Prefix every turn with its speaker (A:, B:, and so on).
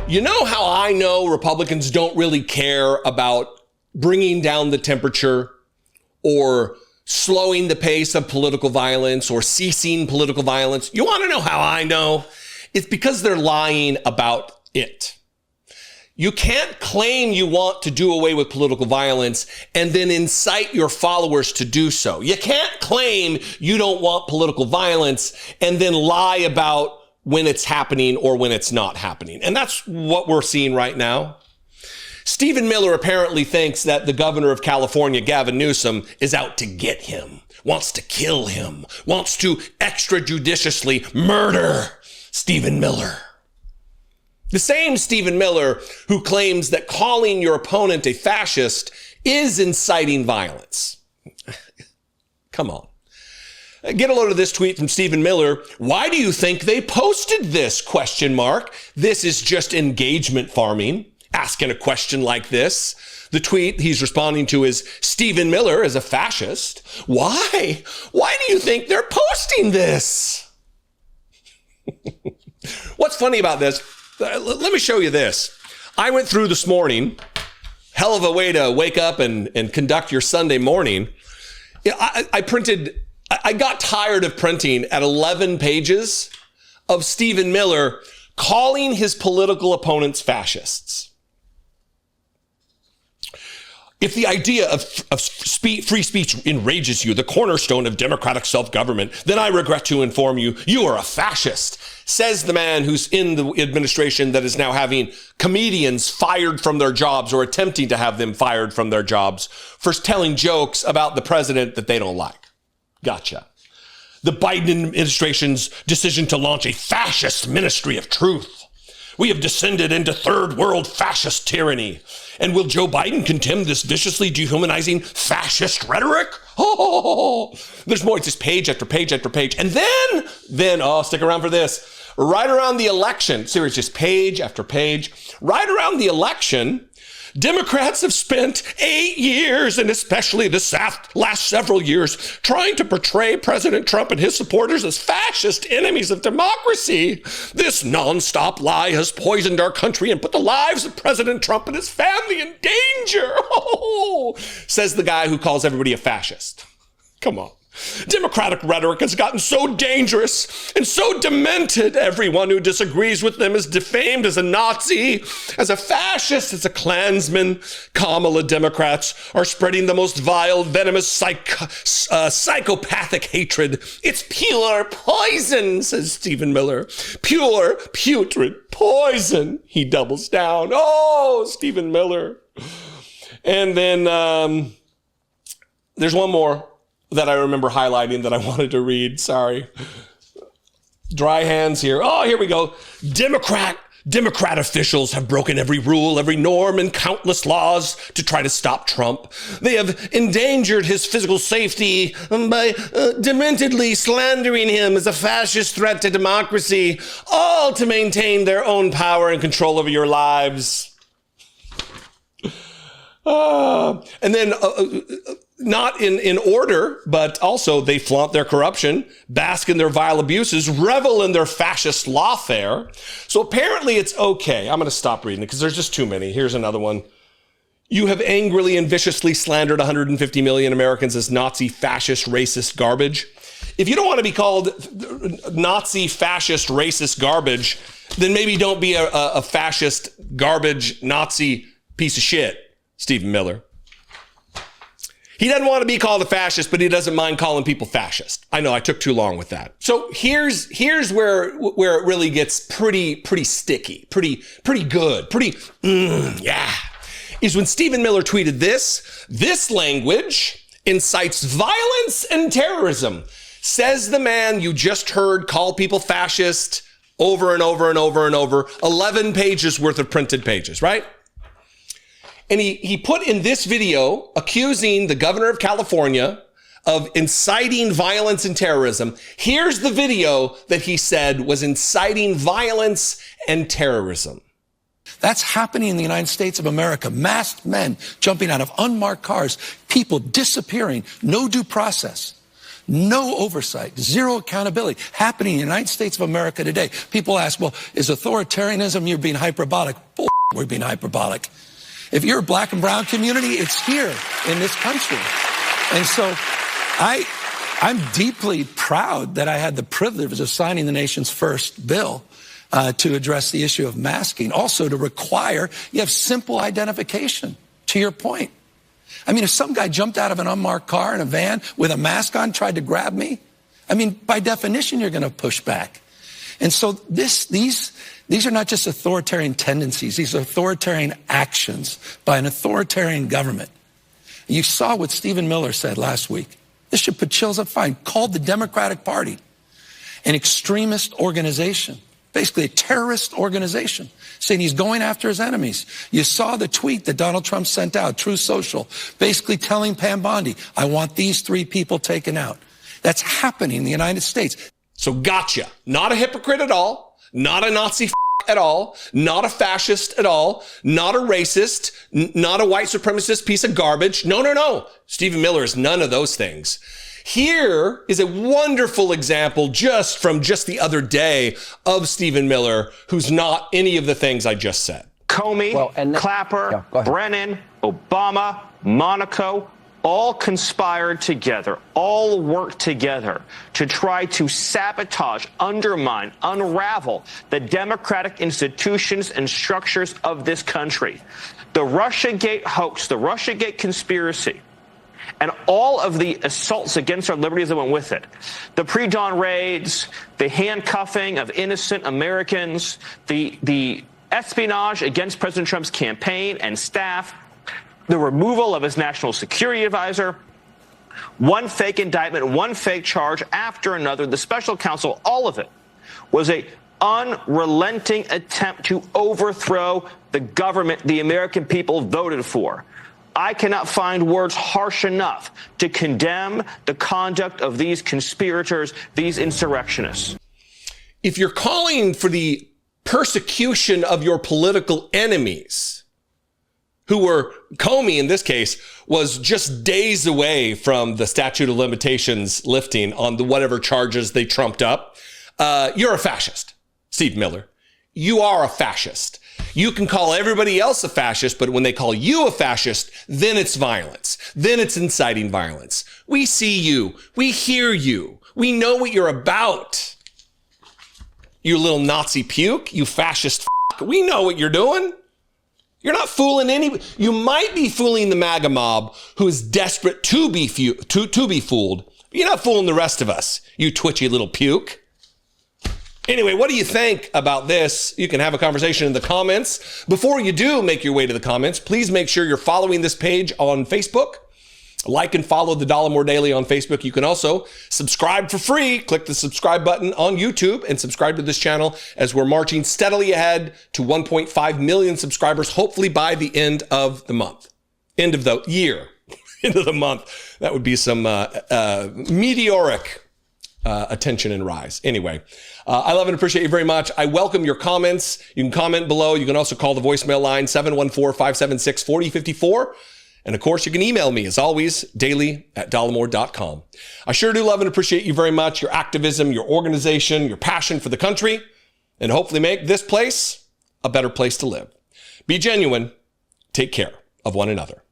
A: You know how I know Republicans don't really care about bringing down the temperature or slowing the pace of political violence or ceasing political violence? You want to know how I know? It's because they're lying about it. You can't claim you want to do away with political violence and then incite your followers to do so. You can't claim you don't want political violence and then lie about when it's happening or when it's not happening. And that's what we're seeing right now. Stephen Miller apparently thinks that the governor of California, Gavin Newsom, is out to get him, wants to kill him, wants to extrajudiciously murder Stephen Miller. The same Stephen Miller who claims that calling your opponent a fascist is inciting violence. Come on. Get a load of this tweet from Stephen Miller. Why do you think they posted this? ? This is just engagement farming, asking a question like this. The tweet he's responding to is, Stephen Miller is a fascist. Why? Why do you think they're posting this? What's funny about this? Let me show you this. I went through this morning, hell of a way to wake up and conduct your Sunday morning. I got tired of printing at 11 pages of Stephen Miller calling his political opponents fascists. If the idea of free speech enrages you, the cornerstone of democratic self-government, then I regret to inform you, you are a fascist, says the man who's in the administration that is now having comedians fired from their jobs or attempting to have them fired from their jobs for telling jokes about the president that they don't like. Gotcha. The Biden administration's decision to launch a fascist ministry of truth. We have descended into third world fascist tyranny. And will Joe Biden condemn this viciously dehumanizing fascist rhetoric? Oh, there's more. It's just page after page after page. And then, stick around for this. Right around the election, series just page after page. Right around the election, Democrats have spent 8 years, and especially the last several years, trying to portray President Trump and his supporters as fascist enemies of democracy. This nonstop lie has poisoned our country and put the lives of President Trump and his family in danger, says the guy who calls everybody a fascist. Come on. Democratic rhetoric has gotten so dangerous and so demented. Everyone who disagrees with them is defamed as a Nazi, as a fascist, as a Klansman. Kamala Democrats are spreading the most vile, venomous, psychopathic hatred. It's pure poison, says Stephen Miller. Pure, putrid poison. He doubles down. Oh, Stephen Miller. And then there's one more that I remember highlighting that I wanted to read. Sorry. Dry hands here. Oh, here we go. Democrat officials have broken every rule, every norm, and countless laws to try to stop Trump. They have endangered his physical safety by dementedly slandering him as a fascist threat to democracy, all to maintain their own power and control over your lives. And then not in order, but also they flaunt their corruption, bask in their vile abuses, revel in their fascist lawfare. So apparently it's okay. I'm going to stop reading it because there's just too many. Here's another one. You have angrily and viciously slandered 150 million Americans as Nazi, fascist, racist garbage. If you don't want to be called Nazi, fascist, racist garbage, then maybe don't be a fascist, garbage, Nazi piece of shit, Stephen Miller. He doesn't want to be called a fascist, but he doesn't mind calling people fascist. I know I took too long with that. So here's where it really gets pretty sticky, pretty good, is when Stephen Miller tweeted this language incites violence and terrorism, says the man you just heard call people fascist over and over and over and over, 11 pages worth of printed pages, right? And he put in this video accusing the governor of California of inciting violence and terrorism. Here's the video that he said was inciting violence and terrorism.
B: That's happening in the United States of America. Masked men jumping out of unmarked cars, people disappearing, no due process. No oversight, zero accountability happening in the United States of America today. People ask, well, is authoritarianism, you're being hyperbolic? Bull, we're being hyperbolic. If you're a black and brown community, it's here in this country. And so I'm deeply proud that I had the privilege of signing the nation's first bill to address the issue of masking. Also to require, you have simple identification, to your point. I mean, if some guy jumped out of an unmarked car in a van with a mask on, tried to grab me, I mean, by definition, you're going to push back. And so these are not just authoritarian tendencies. These are authoritarian actions by an authoritarian government. You saw what Stephen Miller said last week. This should put chills up fine. Called the Democratic Party an extremist organization, basically a terrorist organization, saying he's going after his enemies. You saw the tweet that Donald Trump sent out, Truth Social, basically telling Pam Bondi, I want these 3 people taken out. That's happening in the United States.
A: So gotcha. Not a hypocrite at all. Not a Nazi at all. Not a fascist at all. Not a racist. Not a white supremacist piece of garbage. No. Stephen Miller is none of those things. Here is a wonderful example just from just the other day of Stephen Miller, who's not any of the things I just said.
C: Comey, Clapper, Brennan, Obama, Monaco, all conspired together, all worked together to try to sabotage, undermine, unravel the democratic institutions and structures of this country. The Russiagate hoax, the Russiagate conspiracy, and all of the assaults against our liberties that went with it. The pre-dawn raids, the handcuffing of innocent Americans, the espionage against President Trump's campaign and staff, the removal of his national security advisor, one fake indictment, one fake charge after another, the special counsel, all of it was a unrelenting attempt to overthrow the government the American people voted for. I cannot find words harsh enough to condemn the conduct of these conspirators, these insurrectionists.
A: If you're calling for the persecution of your political enemies, who were, Comey in this case, was just days away from the statute of limitations lifting on the whatever charges they trumped up, you're a fascist, Steve Miller. You are a fascist. You can call everybody else a fascist, but when they call you a fascist, then it's violence. Then it's inciting violence. We see you. We hear you. We know what you're about. You little Nazi puke, you fascist f***. We know what you're doing. You're not fooling you might be fooling the MAGA mob who is desperate to be fooled. You're not fooling the rest of us, you twitchy little puke. Anyway, what do you think about this? You can have a conversation in the comments. Before you do make your way to the comments, please make sure you're following this page on Facebook. Like and follow the Dollemore Daily on Facebook. You can also subscribe for free. Click the subscribe button on YouTube and subscribe to this channel as we're marching steadily ahead to 1.5 million subscribers, hopefully by the end of the month. End of the year. End of the month. That would be some meteoric attention and rise. Anyway, I love and appreciate you very much. I welcome your comments. You can comment below. You can also call the voicemail line 714-576-4054. And of course, you can email me as always, daily@dollemore.com. I sure do love and appreciate you very much, your activism, your organization, your passion for the country, and hopefully make this place a better place to live. Be genuine. Take care of one another.